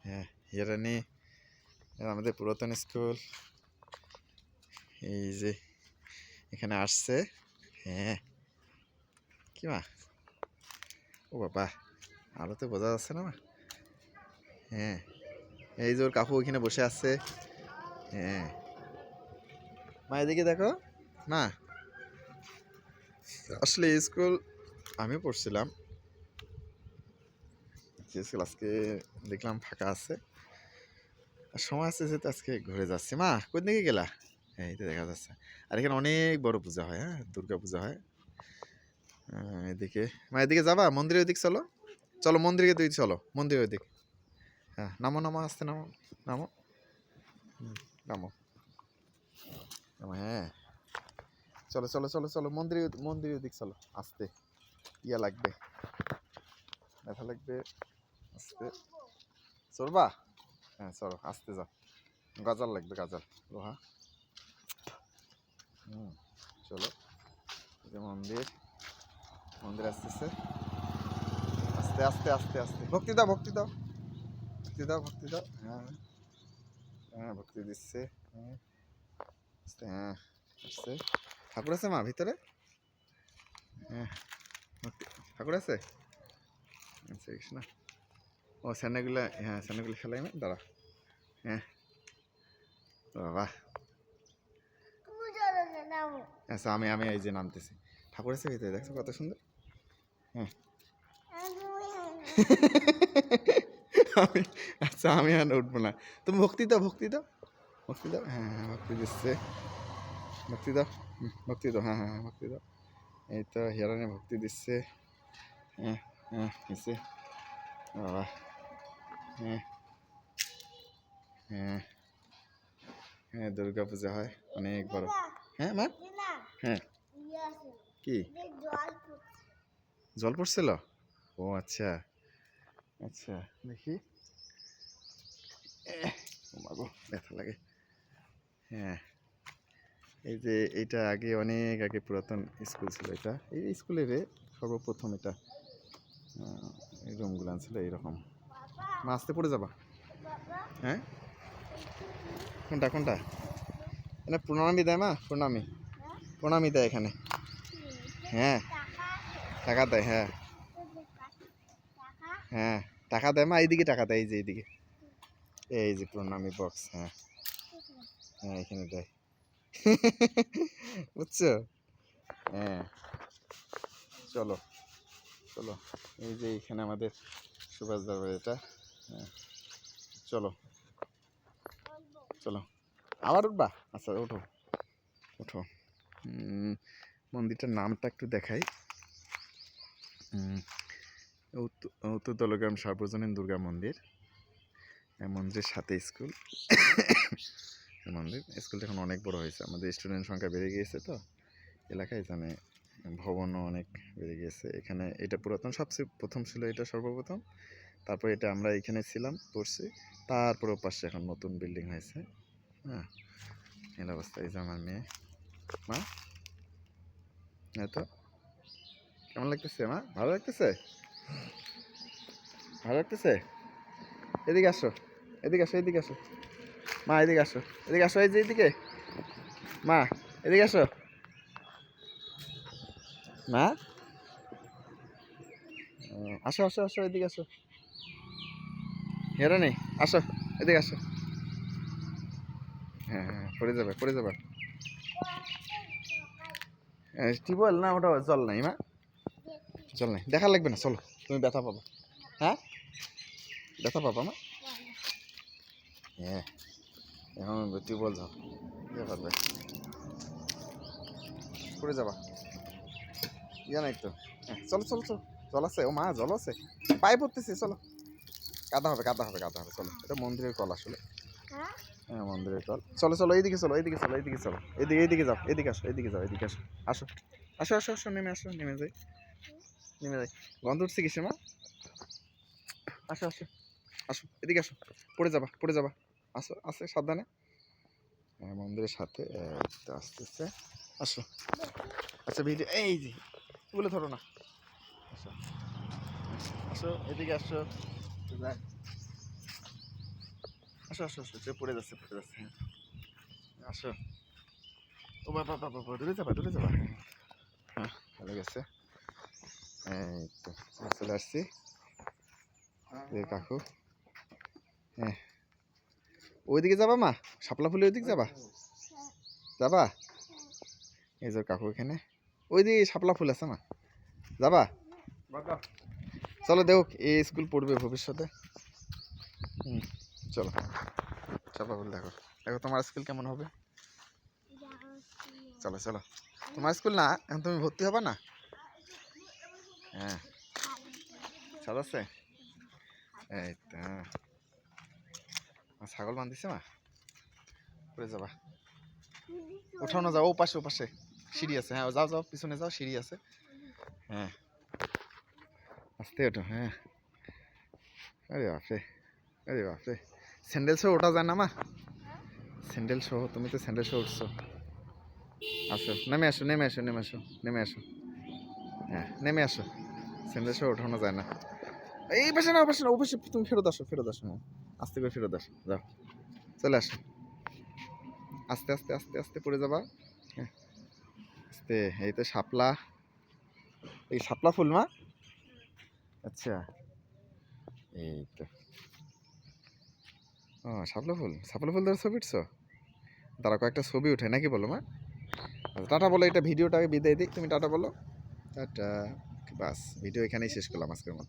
হ্যাঁ, হিরানি আমাদের পুরাতন স্কুল। এই যে এখানে আসছে। হ্যাঁ, কি মা? ও বাবা, আলোতে বোঝা যাচ্ছে না মা। হ্যাঁ, এই যে ওর কাকু ওইখানে বসে আছে। হ্যাঁ মা, এদিকে দেখো না। আসলে স্কুল আমিও পড়ছিলাম, স্কুল আজকে দেখলাম ফাঁকা আছে, আর সময় আছে যেহেতু আজকে ঘুরে যাচ্ছি। মা কোন দিকে গেলা? এই তো দেখা যাচ্ছে। আর এখানে অনেক বড় পূজা হয়, হ্যাঁ দুর্গা পূজা হয়। এদিকে মা, এদিকে যাবা? মন্দিরের ওইদিকে চলো, চলো মন্দিরে তুই চলো, মন্দিরের ওইদিক। হ্যাঁ নামো নামো, আসতে নামো, নামো নামো নামো। হ্যাঁ চলো চলো চলো চলো, মন্দিরে মন্দিরের ওইদিক চলো। আসতে ইয়া লাগবে, ব্যথা লাগবে, আসতে চলবা। হ্যাঁ চলো, আসতে যাও, গাজাল লাগবে, গাজাল লোহা। চলো, এই যে মন্দির, মন্দির আসতেছে। আস্তে আস্তে আস্তে আস্তে, ভক্তি দাও ভক্তি দাও ভক্তি দাও ভক্তি দাও। হ্যাঁ হ্যাঁ, ভক্তি দিচ্ছে। হ্যাঁ আস্তে, হ্যাঁ আসছে। ঠাকুর আছে মা ভিতরে? হ্যাঁ ভক্তি, ঠাকুর আছে। আচ্ছা কৃষ্ণ, ও স্যান্ডেগুলা, হ্যাঁ স্যান্ডেগুলো খেলাই না, দাঁড়া। হ্যাঁ বাবা, আচ্ছা আমি আমি এই যে নামতেছি। ঠাকুর আছে ভিতরে, দেখছো কত সুন্দর। হ্যাঁ আমি, আচ্ছা আমি আর উঠবো না, তুমি ভক্তি দাও ভক্তি দাও ভক্তি দাও। হ্যাঁ হ্যাঁ ভক্তি দিচ্ছে, ভক্তি দাও, ভক্তি দাও। হ্যাঁ হ্যাঁ হ্যাঁ ভক্তি দাও। এই তো হিরানি ভক্তি দিচ্ছে। হ্যাঁ হ্যাঁ দিচ্ছে বাবা। হ্যাঁ হ্যাঁ হ্যাঁ, দুর্গা পূজা হয় অনেক বড়। হ্যাঁ মা, হ্যাঁ কি জল পড়ছিল? ও আচ্ছা আচ্ছা, দেখি। মাগো ব্যথা লাগে। হ্যাঁ এই যে এইটা আগে, অনেক আগে পুরাতন স্কুল ছিল এটা, এই স্কুলের সর্বপ্রথম এটা এই রুমগুলো ছিল এইরকম। মা আসতে পড়ে যাবা। হ্যাঁ কোনটা কোনটা? এখানে প্রণামী দেয় মা, প্রণামী, প্রণামী দেয় এখানে। হ্যাঁ টাকা দেয়, হ্যাঁ হ্যাঁ টাকা দেয় মা, এইদিকে টাকা দেয়, এই যে এইদিকে, এই যে প্রণামী বক্স। হ্যাঁ হ্যাঁ এখানে দেয়। বুঝছো? হ্যাঁ চলো চলো, এই যে এখানে আমাদের সুভাষ দরবার এটা। হ্যাঁ চলো চলো, আবার উঠবা? আচ্ছা ওঠো ওঠো। মন্দিরটার নামটা একটু দেখাই। উত্তর দলগ্রাম সার্বজনীন দুর্গা মন্দির। মন্দিরের সাথে স্কুল। মন্দির, স্কুলটা এখন অনেক বড় হয়েছে, আমাদের স্টুডেন্ট সংখ্যা বেড়ে গিয়েছে তো এলাকায়, জানে ভবনও অনেক বেড়ে গিয়েছে। এখানে এটা পুরাতন, সবচেয়ে প্রথম ছিল এটা সর্বপ্রথম, তারপর এটা আমরা এখানে ছিলাম পড়ছি, তারপর পাশে এখন নতুন বিল্ডিং হয়েছে। হ্যাঁ এই অবস্থা। এই যে আমার মেয়ে। মা হ্যাঁ তো কেমন লাগতেছে মা? ভালো লাগতেছে? ভালো লাগতেছে? এদিকে আসো, এদিকে আসো, এদিকে আসো মা, এদিকে আসো, এদিকে আসো, এই যে এদিকে মা, এদিকে আসো মা, আসো আসো আসো, এদিকে আসো। হেরা নেই, আসো এদিকে আসো। হ্যাঁ হ্যাঁ পড়ে যাবে পড়ে যাবে। টিউবওয়েল না, ওটা জল নাই মা, জল নাই, দেখা লাগবে না, চলো তুমি ব্যথা পাবো। হ্যাঁ ব্যথা পাবা মা। হ্যাঁ এখন টিউবওয়েল যাও, ইয়ে পারবে, পড়ে যাবা, ইয়ে নাই তো। হ্যাঁ চলো চলো চলো, জল আছে, ও মা জল আছে, পায়ে পড়তেছি, চলো কাদা হবে কাদা হবে কাদা হবে, চলো এটা মন্দিরের কল আসলে। হ্যাঁ মন্দিরের কল, চলো চলো এইদিকে চলো, এইদিকে চলো, এইদিকে চলো, এইদিকে এইদিকে যাও, এদিকে আসো, এদিকে যাও, এদিকে আসো, আসো আসো আসো আসো, নেমে আসো, নেমে যাই, নেমে যাই। গন্ধ উঠছে কিসে মা? আসো আসো আসো, এদিকে আসো, পড়ে যাবা পড়ে যাবা, আসো আসো সাবধানে। হ্যাঁ মন্দিরের সাথে আসতেছে, আসো। আচ্ছা ভিডিও, এই যে বলে ধরো না, আসো আসো এদিকে আসো। আসো আসো আসো, যে পড়ে যাচ্ছে পড়ে যাচ্ছে, হ্যাঁ আসো। ও বাবা বাবা বাবা, দূরে যাবা দূরে যাবা, হ্যাঁ হ্যাঁ ভালো গেছে। এই তো চলে আসছি, এই কাকু, হ্যাঁ ওইদিকে যাবা মা, শাপলা ফুলের ওইদিকে যাবা, যাবা? এই যে কাকু এখানে, ওইদিকে শাপলা ফুল আছে মা, যাবা? চলো দেখো এই স্কুল পড়বে ভবিষ্যতে। হুম চলো, শাপলা ফুল দেখো, দেখো তোমার স্কুল কেমন হবে। চলো চলো, তোমার স্কুল না এখন তুমি ভর্তি হবা না? হ্যাঁ ছাদ আছে, এই তো হ্যাঁ। ছাগল বান্ধিছে মা, পড়ে যাবা, উঠাও না, যাও ও পাশে ও পাশে সিঁড়ি আছে, হ্যাঁ যাও যাও পিছনে যাও, সিঁড়ি আছে, হ্যাঁ আস্তে ওঠো, হ্যাঁ। আরে বাপরে, আরে বাপরে, স্যান্ডেল সহ ওঠা যায় না মা, স্যান্ডেল সহ, তুমি তো স্যান্ডেল সহ উঠছো। আসো নেমে আসো নেমে আসো নেমে আসো নেমে আসো, হ্যাঁ নেমে আসো, স্যান্ডেল সহ ওঠানো যায় না। এই পাশে না ও পাশে না, ও পাশে তুমি ফেরত আসো ফেরত আসো, হ্যাঁ আস্তে করে ফেরত আসো, যাও চলে আসো, আস্তে আস্তে আস্তে আস্তে পড়ে যাবা, হ্যাঁ আস্তে। এই তো শাপলা, এই শাপলা ফুল মা, আচ্ছা এই তো, ও শাপলা ফুল, শাপলা ফুল ধরে ছবি উঠছো, তারা কয়েকটা ছবি উঠে নাকি, বলো মা। আচ্ছা, টাটা বলো, এটা ভিডিওটাকে বিদায় দিই, তুমি টাটা বলো, টাটা, বাস ভিডিও এখানেই শেষ করলাম আজকের মতো।